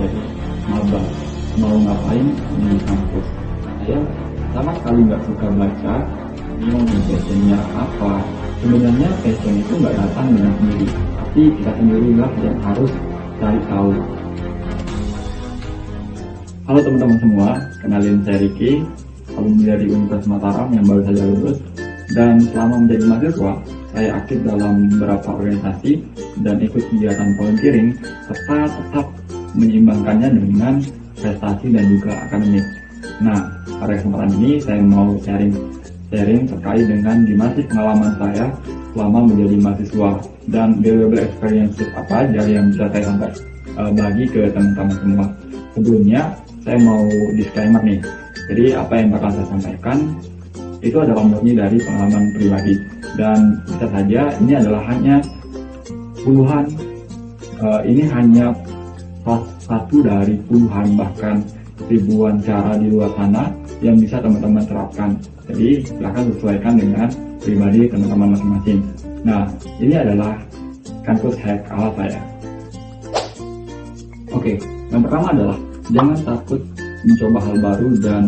jadi maba. Mau ngapain di kampus? Saya sama sekali nggak suka baca, bingung passionnya apa. Sebenarnya passion itu nggak datang dengan sendiri, tapi kita sendirilah yang harus cari tahu. Halo teman-teman semua, kenalin saya Ricky, alumni dari Universitas Mataram yang baru saja lulus. Dan selama menjadi mahasiswa, saya aktif dalam beberapa organisasi dan ikut kegiatan volunteering, serta tetap menyeimbangkannya dengan prestasi dan juga akademik. Nah, pada kesempatan ini saya mau sharing terkait dengan gimana sih pengalaman saya selama menjadi mahasiswa dan valuable experience apa aja yang bisa saya bagi ke teman-teman semua. Sebelumnya saya mau disclaimer nih. Jadi apa yang bakal saya sampaikan itu adalah murni dari pengalaman pribadi dan bisa saja ini adalah hanya puluhan, ini hanya satu dari puluhan bahkan ribuan cara di luar sana yang bisa teman-teman terapkan. Jadi silakan sesuaikan dengan pribadi teman-teman masing-masing. Nah, ini adalah kampus hack ala saya. Oke, yang pertama adalah jangan takut mencoba hal baru dan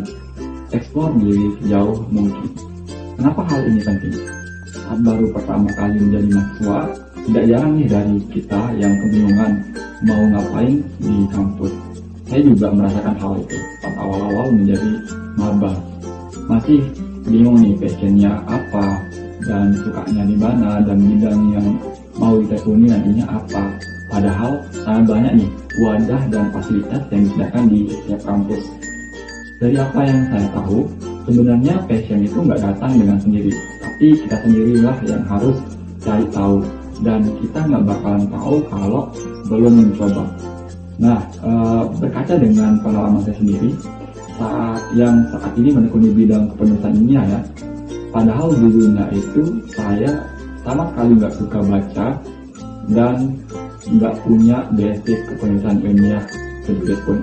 eksplor diri sejauh mungkin. Kenapa hal ini penting? Saat baru pertama kali menjadi mahasiswa, tidak jarang nih dari kita yang kebingungan mau ngapain di kampus. Saya juga merasakan hal itu pas awal-awal menjadi maba. Masih bingung nih passionnya apa dan sukanya di mana dan bidang yang mau ditekuni nantinya apa. Padahal sangat banyak nih wadah dan fasilitas yang disediakan di setiap kampus. Dari apa yang saya tahu, sebenarnya passion itu nggak datang dengan sendiri, tapi kita sendirilah yang harus cari tahu dan kita nggak bakalan tahu kalau belum mencoba. Nah, berkaca dengan pengalaman saya sendiri, saat ini menekuni bidang kepenulisan ini ya, padahal dulunya itu saya sama sekali nggak suka baca dan nggak punya basic kepenulisan ilmiah sedikit pun.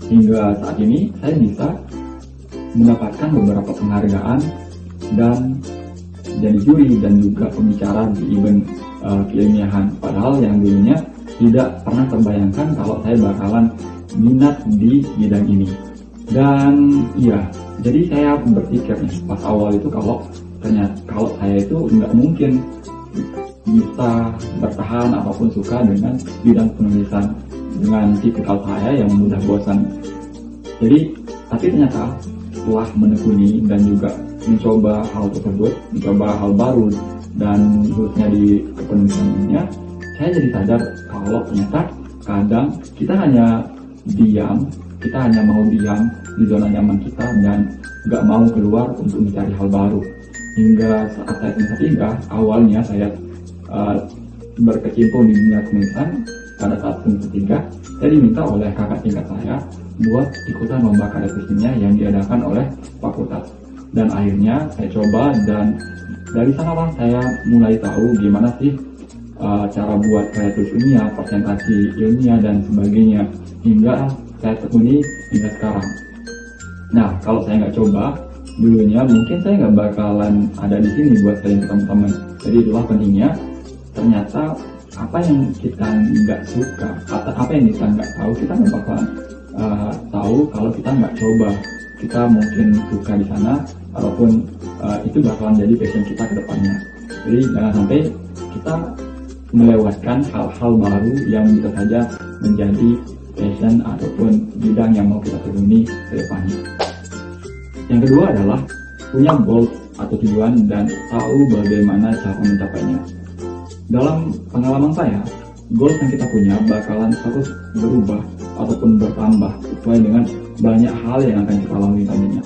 Hingga saat ini saya bisa mendapatkan beberapa penghargaan dan jadi juri dan juga pembicara di event keilmiahan. Padahal yang dulunya tidak pernah terbayangkan kalau saya bakalan minat di bidang ini. Dan iya, jadi saya berpikir nih pas awal itu kalau saya itu nggak mungkin bisa bertahan apapun suka dengan bidang penulisan dengan tipikal saya yang mudah bosan. Jadi, tapi ternyata setelah menekuni dan juga mencoba hal tersebut, mencoba hal baru dan khususnya di kepenulisannya, saya jadi sadar kalau ternyata kadang kita hanya mau diam di zona nyaman kita dan nggak mau keluar untuk mencari hal baru. Hingga saat saya semester 3, awalnya saya berkecimpung di dunia penulisan. Pada saat semester 3, saya diminta oleh kakak tingkat saya buat ikutan lomba karya tulisnya yang diadakan oleh fakultas. Dan akhirnya saya coba dan dari sanalah saya mulai tahu gimana sih cara buat karya tulis ilmiah, presentasi ilmiah dan sebagainya, hingga saya tekuni hingga sekarang. Nah, kalau saya nggak coba dulunya, mungkin saya nggak bakalan ada di sini buat sharing ke teman-teman. Jadi itulah pentingnya ternyata apa yang kita nggak suka atau apa yang kita nggak tahu, kita nggak bakalan tahu kalau kita nggak coba. Kita mungkin suka di sana ataupun itu bakalan jadi passion kita ke depannya. Jadi jangan sampai kita melewatkan hal-hal baru yang bisa saja menjadi passion ataupun bidang yang mau kita tekuni ke depannya. Yang kedua adalah punya goal atau tujuan dan tahu bagaimana cara mencapainya. Dalam pengalaman saya, goal yang kita punya bakalan terus berubah ataupun bertambah sesuai dengan banyak hal yang akan kita lalui nantinya.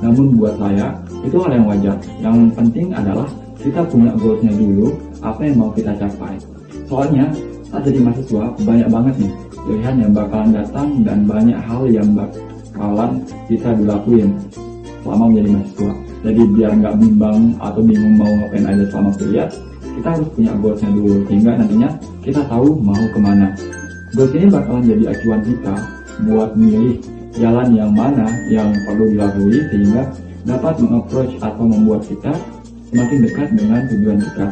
Namun buat saya, itu hal yang wajar. Yang penting adalah kita punya goalsnya dulu, apa yang mau kita capai. Soalnya, saat jadi mahasiswa, banyak banget nih pilihan yang bakalan datang dan banyak hal yang bakalan bisa dilakuin selama menjadi mahasiswa. Jadi biar nggak bimbang atau bingung mau ngapain aja selama kuliah, kita harus punya goalsnya dulu sehingga nantinya kita tahu mau kemana. Goals ini bakalan jadi acuan kita buat milih jalan yang mana yang perlu dilalui sehingga dapat mengapproach atau membuat kita semakin dekat dengan tujuan kita.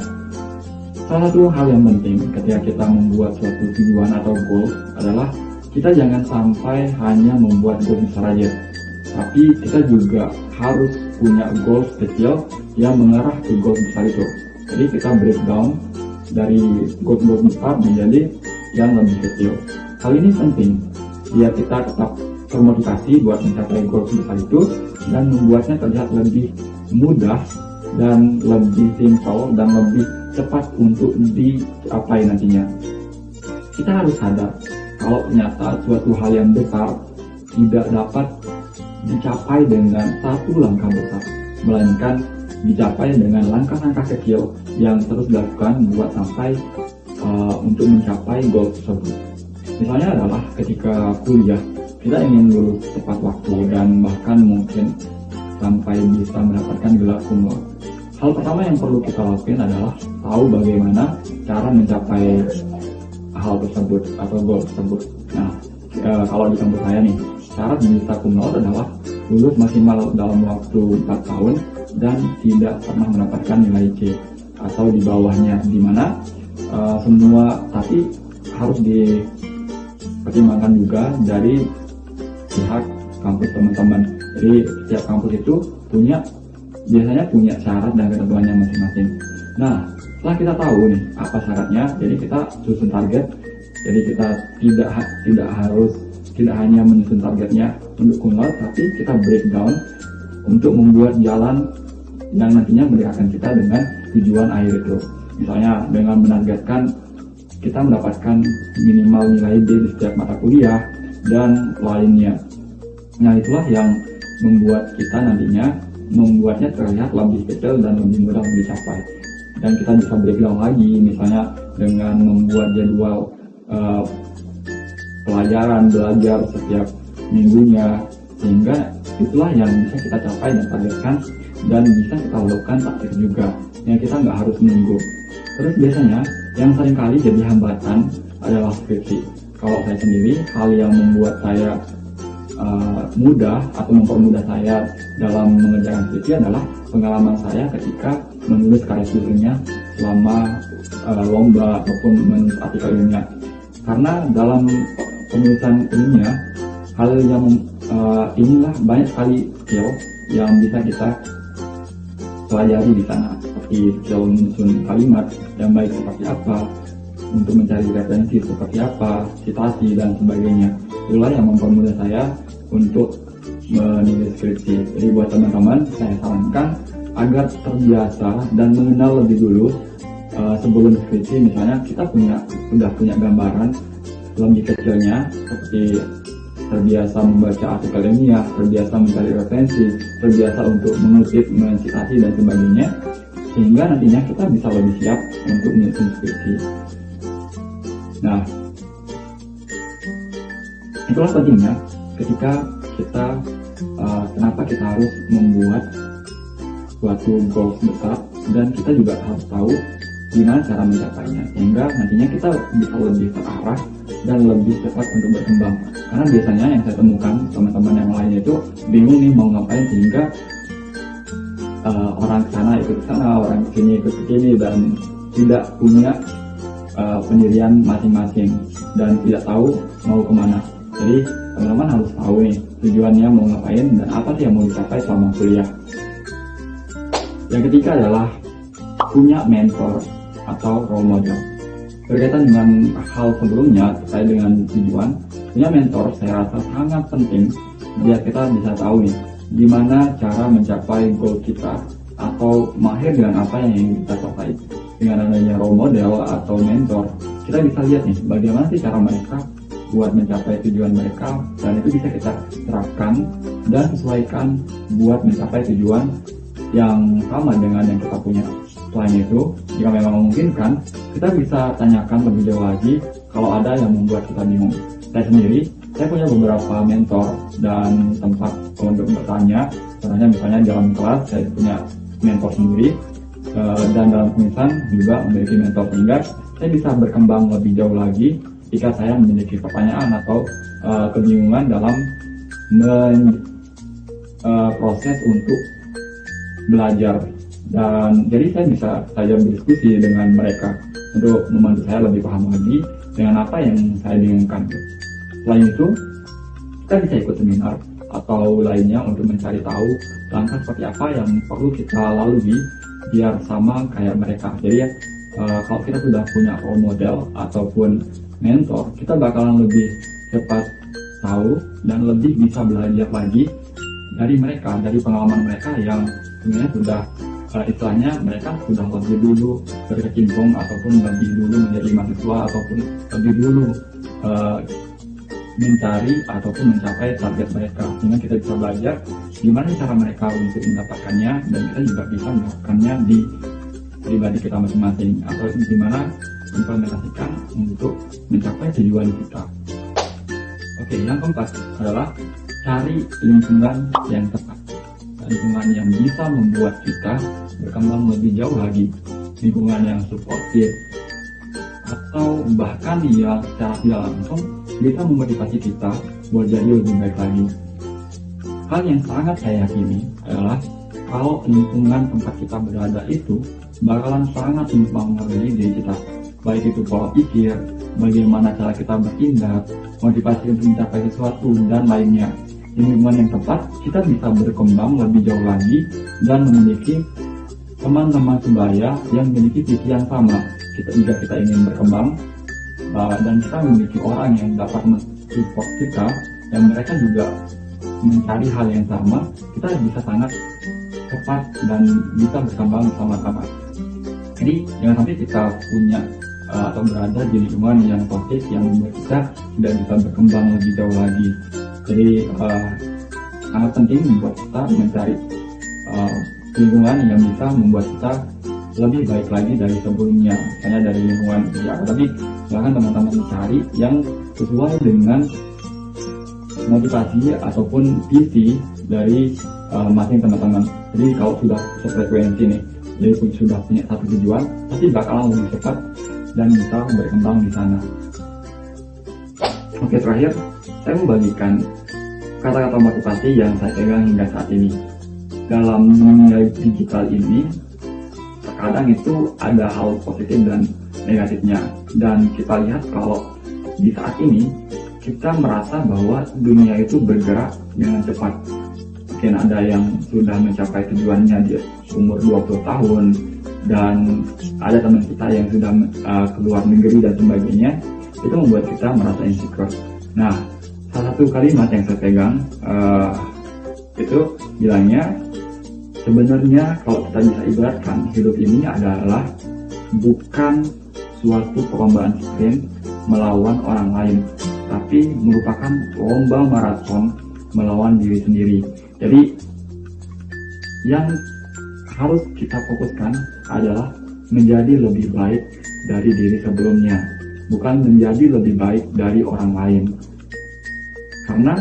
Salah satu hal yang penting ketika kita membuat suatu tujuan atau goal adalah kita jangan sampai hanya membuat goals besar aja, tapi kita juga harus punya goals kecil yang mengarah ke goals besar itu. Jadi kita breakdown dari goals besar menjadi yang lebih kecil. Hal ini penting biar kita tetap termotivasi buat mencapai goals besar itu dan membuatnya terlihat lebih mudah dan lebih simpel dan lebih cepat untuk dicapai nantinya. Kita harus sadar kalau ternyata suatu hal yang besar tidak dapat dicapai dengan satu langkah besar, melainkan dicapai dengan langkah-langkah kecil yang terus dilakukan buat sampai untuk mencapai goal tersebut. Misalnya adalah ketika kuliah, kita ingin lulus tepat waktu dan bahkan mungkin sampai bisa mendapatkan gelar cum laude. Hal pertama yang perlu kita lakukan adalah tahu bagaimana cara mencapai hal tersebut atau goal tersebut. Nah, kalau di kampus saya nih, syarat bisa cum laude adalah lulus maksimal dalam waktu 4 tahun dan tidak pernah mendapatkan nilai C atau di bawahnya, dimana semua tapi harus dipertimbangkan juga dari pihak kampus teman-teman. Jadi setiap kampus itu biasanya punya syarat dan ketentuannya masing-masing. Nah, setelah kita tahu nih apa syaratnya, jadi kita susun target. Jadi kita tidak hanya menyusun targetnya untuk cum laude, tapi kita breakdown untuk membuat jalan yang nantinya mendekatkan kita dengan tujuan akhir itu. Misalnya dengan menargetkan kita mendapatkan minimal nilai D di setiap mata kuliah dan lainnya. Nah, itulah yang membuat kita nantinya membuatnya terlihat lebih kecil dan lebih mudah dicapai. Dan kita bisa breakdown lagi, misalnya dengan membuat jadwal pelajaran belajar setiap minggunya, sehingga itulah yang bisa kita capai dan targetkan, dan bisa kita lakukan taktik juga yang kita nggak harus menunggu. Terus biasanya yang seringkali jadi hambatan adalah skripsi. Kalau saya sendiri, hal yang membuat saya mudah atau mempermudah saya dalam mengerjakan skripsi adalah pengalaman saya ketika menulis karya studinya selama lomba ataupun menulis artikel ilmiah. Karena dalam penulisan ilmiah, hal yang inilah banyak sekali skill yang bisa kita pelajari di sana, seperti skill menyusun kalimat yang baik seperti apa, untuk mencari referensi seperti apa, citasi dan sebagainya. Itulah yang mempermudah saya untuk menulis skripsi. Jadi buat teman-teman, saya sarankan agar terbiasa dan mengenal lebih dulu sebelum skripsi. Misalnya kita sudah punya gambaran lebih kecilnya, seperti terbiasa membaca artikel ilmiah, terbiasa mencari referensi, terbiasa untuk mengutip, mencitasi dan sebagainya, sehingga nantinya kita bisa lebih siap untuk menyusun skripsi. Nah, itulah pentingnya ketika kita kenapa kita harus membuat suatu goals besar, dan kita juga harus tahu gimana cara mencapainya, sehingga nantinya kita bisa lebih terarah dan lebih cepat untuk berkembang. Karena biasanya yang saya temukan teman-teman yang lainnya itu bingung nih mau ngapain, sehingga orang kesana ikut kesana, orang kesini ikut kesini, dan tidak punya pendirian masing-masing dan tidak tahu mau kemana. Jadi teman-teman harus tahu nih tujuannya mau ngapain dan apa sih yang mau dicapai selama kuliah. Yang ketiga adalah punya mentor atau role model. Berkaitan dengan hal sebelumnya terkait dengan tujuan, punya mentor saya rasa sangat penting biar kita bisa tahu nih gimana cara mencapai goal kita atau mahir dengan apa yang ingin kita capai. Dengan adanya role model atau mentor, kita bisa lihat nih bagaimana sih cara mereka buat mencapai tujuan mereka, dan itu bisa kita terapkan dan sesuaikan buat mencapai tujuan yang sama dengan yang kita punya. Selain itu, jika memang memungkinkan, kita bisa tanyakan lebih jauh lagi kalau ada yang membuat kita bingung. Saya sendiri, saya punya beberapa mentor dan tempat untuk bertanya. Contohnya misalnya dalam kelas, saya punya mentor sendiri, dan dalam tulisan juga memiliki mentor, sehingga saya bisa berkembang lebih jauh lagi jika saya memiliki pertanyaan atau kebingungan dalam proses untuk belajar. Dan jadi saya bisa saja berdiskusi dengan mereka untuk membantu saya lebih paham lagi dengan apa yang saya bingungkan. Selain itu, kita bisa ikut seminar atau lainnya untuk mencari tahu langkah seperti apa yang perlu kita lalui biar sama kayak mereka. Jadi ya, kalau kita sudah punya role model ataupun mentor, kita bakalan lebih cepat tahu dan lebih bisa belajar lagi dari mereka, dari pengalaman mereka yang sebenarnya sudah istilahnya mereka sudah lebih dulu berkecimpung ataupun lebih dulu menjadi mahasiswa ataupun lebih dulu mencari ataupun mencapai target mereka, sehingga kita bisa belajar gimana cara mereka untuk mendapatkannya dan kita juga bisa melakukannya di pribadi kita masing-masing atau gimana implementasikan untuk mencapai tujuan kita. Oke, yang keempat adalah cari lingkungan yang tepat, lingkungan yang bisa membuat kita berkembang lebih jauh lagi, lingkungan yang suportif atau bahkan yang secara tidak langsung bisa memotivasi kita buat jadi lebih baik lagi. Hal yang sangat saya yakini adalah kalau lingkungan tempat kita berada itu bakalan sangat mempengaruhi diri kita, baik itu pola pikir, bagaimana cara kita bertindak, motivasi untuk mencapai sesuatu, dan lainnya. Di lingkungan yang tepat, kita bisa berkembang lebih jauh lagi dan memiliki teman-teman sebaya yang memiliki visi yang sama. Jika kita ingin berkembang dan kita memiliki orang yang dapat mensupport kita, yang mereka juga mencari hal yang sama, kita bisa sangat cepat dan bisa berkembang bersama-sama. Jadi jangan sampai kita punya atau berada di lingkungan yang toksik yang membuat kita tidak bisa berkembang lebih jauh lagi. Jadi sangat penting buat kita mencari lingkungan yang bisa membuat kita lebih baik lagi dari sebelumnya, misalnya dari lingkungan ya, tapi silahkan teman-teman mencari yang sesuai dengan motivasi ataupun visi dari masing teman-teman. Jadi kalau sudah sefrekuensi nih, jadi sudah punya satu tujuan, pasti bakalan lebih cepat dan bisa berkembang di sana. Oke, terakhir saya membagikan kata-kata motivasi yang saya pegang hingga saat ini. Dalam dunia digital ini, terkadang itu ada hal positif dan negatifnya. Dan kita lihat kalau di saat ini kita merasa bahwa dunia itu bergerak dengan cepat. Mungkin ada yang sudah mencapai tujuannya di umur 20 tahun, dan ada teman kita yang sudah keluar negeri dan sebagainya. Itu membuat kita merasa insecure. Nah, salah satu kalimat yang saya pegang itu bilangnya, sebenarnya kalau kita bisa ibaratkan, hidup ini adalah bukan suatu perlombaan sprint melawan orang lain, tapi merupakan lomba maraton melawan diri sendiri. Jadi yang harus kita fokuskan adalah menjadi lebih baik dari diri sebelumnya, bukan menjadi lebih baik dari orang lain. Karena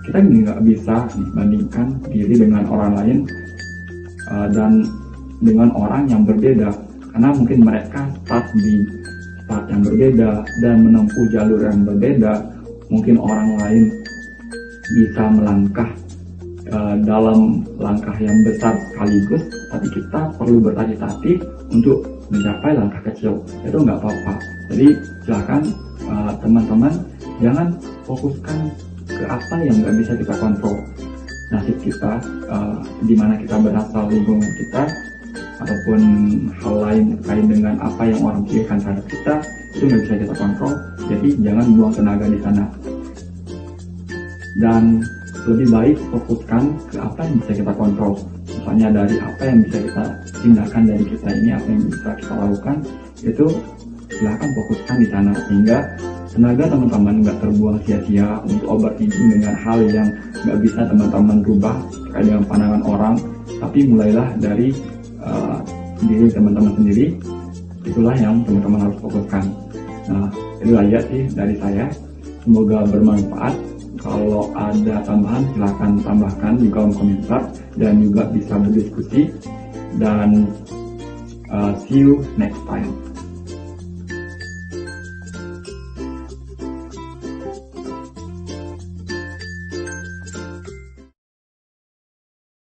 kita nggak bisa bandingkan diri dengan orang lain dan dengan orang yang berbeda, karena mungkin mereka start di start yang berbeda dan menempuh jalur yang berbeda. Mungkin orang lain bisa melangkah dalam langkah yang besar sekaligus, tapi kita perlu berhati-hati untuk mencapai langkah kecil. Itu nggak apa-apa. Jadi silakan teman-teman jangan fokuskan ke apa yang nggak bisa kita kontrol. Nasib kita, di mana kita berasal, lingkungan kita, ataupun hal lain terkait dengan apa yang orang pikirkan terhadap kita, itu nggak bisa kita kontrol. Jadi jangan buang tenaga di sana. Dan lebih baik fokuskan ke apa yang bisa kita kontrol. Misalnya dari apa yang bisa kita tindakan dari kita ini, apa yang bisa kita lakukan, itu silahkan fokuskan di sana, sehingga tenaga teman-teman nggak terbuang sia-sia untuk overthinking dengan hal yang nggak bisa teman-teman rubah terkait dengan pandangan orang. Tapi mulailah dari diri teman-teman sendiri. Itulah yang teman-teman harus fokuskan. Nah, itu aja sih dari saya. Semoga bermanfaat. Kalau ada tambahan silahkan tambahkan di kolom komentar dan juga bisa berdiskusi. Dan see you next time.